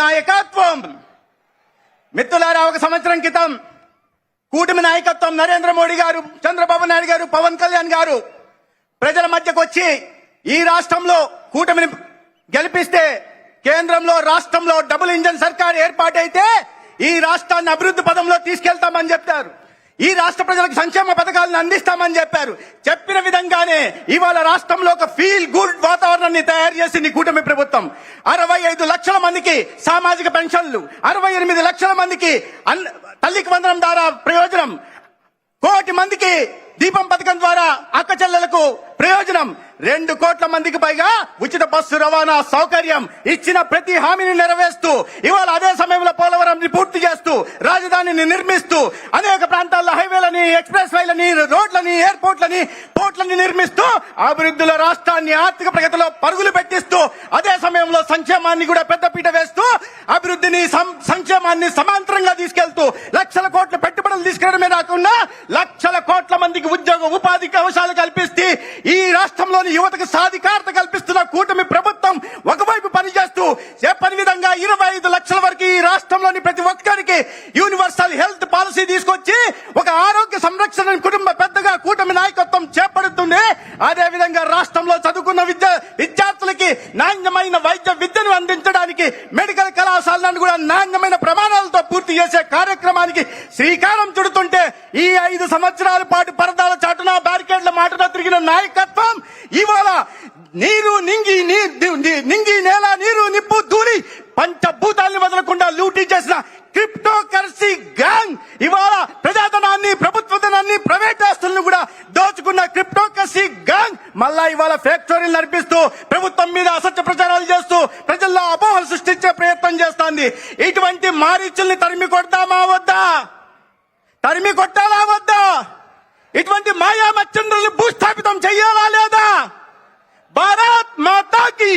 నాయకత్వం. మిత్రులారా, ఒక సంవత్సరం క్రితం కూటమి నాయకత్వం నరేంద్ర మోడీ గారు, చంద్రబాబు నాయుడు గారు, పవన్ కళ్యాణ్ గారు ప్రజల మధ్యకు వచ్చి ఈ రాష్ట్రంలో కూటమిని గెలిపిస్తే కేంద్రంలో రాష్ట్రంలో డబుల్ ఇంజన్ సర్కార్ ఏర్పాటైతే ఈ రాష్ట్రాన్ని అభివృద్ధి పదంలో తీసుకెళ్తామని చెప్పారు. ఈ రాష్ట్ర ప్రజలకు సంక్షేమ పథకాలను అందిస్తామని చెప్పారు. చెప్పిన విధంగానే ఇవాళ రాష్ట్రంలో ఒక ఫీల్ గుడ్ వాతావరణాన్ని తయారు చేసింది కూటమి ప్రభుత్వం. 65 లక్షల మందికి సామాజిక పెన్షన్లు, 68 లక్షల మందికి తల్లికి వందనం ద్వారా ప్రయోజనం, 1 కోటి మందికి దీపం పథకం ద్వారా అక్క చెల్లెలకు ప్రయోజనం, 2 కోట్ల మందికి పైగా ఉచిత బస్సు రవాణా సౌకర్యం ఇచ్చిన ప్రతి హామీని నెరవేరుస్తూ ఇవాళ అదే సమయంలో పోలవరంని పూర్తి చేస్తూ రాజధానిని నిర్మిస్తూ అనేక ప్రాంతాల్లో హైవేలని, ఎక్స్ప్రెస్ వేలని, రోడ్లని, ఎయిర్పోర్ట్లని, పోర్ట్లని నిర్మిస్తూ అభివృద్ధిలో రాష్ట్రాన్ని ఆర్థిక ప్రగతిలో పరుగులు పెట్టిస్తూ అదే సమయంలో సంక్షేమాన్ని కూడా పెద్దపీట వేస్తూ అభివృద్ధిని సంక్షేమాన్ని సమాంతరంగా తీసుకెళ్తూ లక్షల కోట్ల పెట్టుబడులు తీసుకెళ్లడమే కాకుండా లక్షల కోట్ల మందికి ఉద్యోగ ఉపాధి అవకాశాలు కల్పిస్తే ఈ రాష్ట్రంలోని యువతకు సాధికారత కల్పిస్తున్న కూటమి ప్రభుత్వం ఒకవైపు పనిచేస్తూ చెప్పని విధంగా 25 లక్షల వరకు ఈ రాష్ట్రంలోని ప్రతి ఒక్కరికి యూనివర్సల్ హెల్త్ పాలసీ తీసుకొచ్చి ఒక ఆరోగ్య సంరక్షణ కుటుంబ పెద్దగా కూటమి నాయకత్వం చేపడుతుంది. అదే విధంగా రాష్ట్రంలో చదువుకున్న విద్యార్థులకి నాణ్యమైన వైద్య విద్యను అందించడానికి మెడికల్ కళాశాలను కూడా నాణ్యమైన ప్రమాణాలతో పూర్తి చేసే కార్యక్రమానికి శ్రీకారం చుడుతుంటే ఈ 5 సంవత్సరాల పాటు పరదాల చాటున బ్యారికేడ్ల మాటలో తిరిగిన నాయకత్వం ఇవాళ నీరు నింగి నేల నీరు నిప్పు ధూళి పంచభూతాల్ని వదలకుండా లూటీ చేసిన క్రిప్టో కరెన్సీ గ్యాంగ్ ఇవాళ ప్రజాధనాన్ని, ప్రభుత్వ ధనాన్ని, ప్రైవేట్ ఆస్తులను కూడా దోచుకున్న క్రిప్టో కరెన్సీ గ్యాంగ్ మళ్ళా ఇవాళ ఫ్యాక్టరీలు నడిపిస్తూ ప్రభుత్వం మీద అసత్య ప్రచారాలు చేస్తూ ప్రజల్లో అపోహలు సృష్టించే ప్రయత్నం చేస్తోంది. ఇటువంటి మారీచుల్ని తరిమి కొడతామా వద్దా? తరిమి కొట్టాలా వద్దా? ఇటువంటి మాయా మచ్చంద్రుల్ని భూస్థాపితం చెయ్యాలా లేదా? భారత్ మాతాకి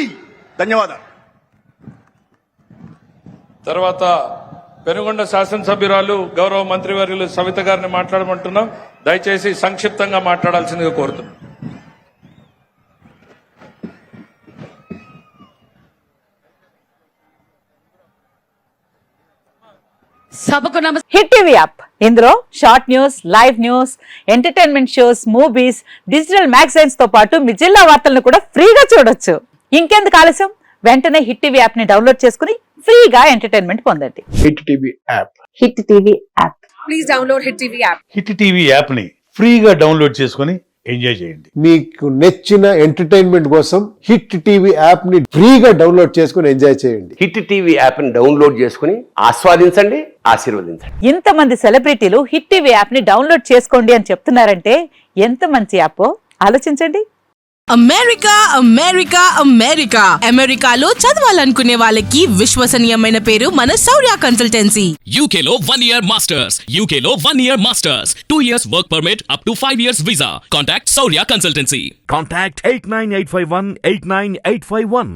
ధన్యవాదాలు. తర్వాత పెనుగొండ శాసనసభ్యురాలు గౌరవ మంత్రివర్యులు సవిత గారిని మాట్లాడమంటున్నాం. దయచేసి సంక్షిప్తంగా మాట్లాడాల్సిందిగా కోరుతున్నాం. సభకు హిట్ టీవీ యాప్, ఇందులో short news, live news, entertainment shows, movies, digital magazines తో పాటు మీ జిల్లా వార్తలను కూడా ఫ్రీగా చూడొచ్చు. ఇంకెందుకు ఆలస్యం, వెంటనే హిట్ టీవీ యాప్ ని డౌన్లోడ్ చేసుకుని ఫ్రీగా ఎంటర్టైన్మెంట్ పొందండి. Hit TV app, hit TV app, please download hit TV app. Hit TV app ని ఫ్రీగా డౌన్లోడ్ చేసుకుని ఎంజాయ్ చేయండి. మీకు నచ్చిన ఎంటర్టైన్మెంట్ కోసం హిట్ టీవీ యాప్ ని ఫ్రీగా డౌన్లోడ్ చేసుకుని ఎంజాయ్ చేయండి. హిట్ టీవీ యాప్ ని డౌన్లోడ్ చేసుకుని ఆస్వాదించండి, ఆశీర్వదించండి. ఇంతమంది సెలబ్రిటీలు హిట్ టీవీ యాప్ ని డౌన్లోడ్ చేసుకోండి అని చెప్తున్నారంటే ఎంత మంచి యాప్ ఆలోచించండి. అమెరికా అమెరికా అమెరికా అమెరికాలో చదవాలనుకునే వాళ్ళకి విశ్వసనీయమైన పేరు మన శౌర్య కన్సల్టెన్సీ. UK లో 1 year masters, UK లో 1 year masters, 2 years work permit up to 5 years visa. Contact Shaurya Consultancy. Contact 89851 89851.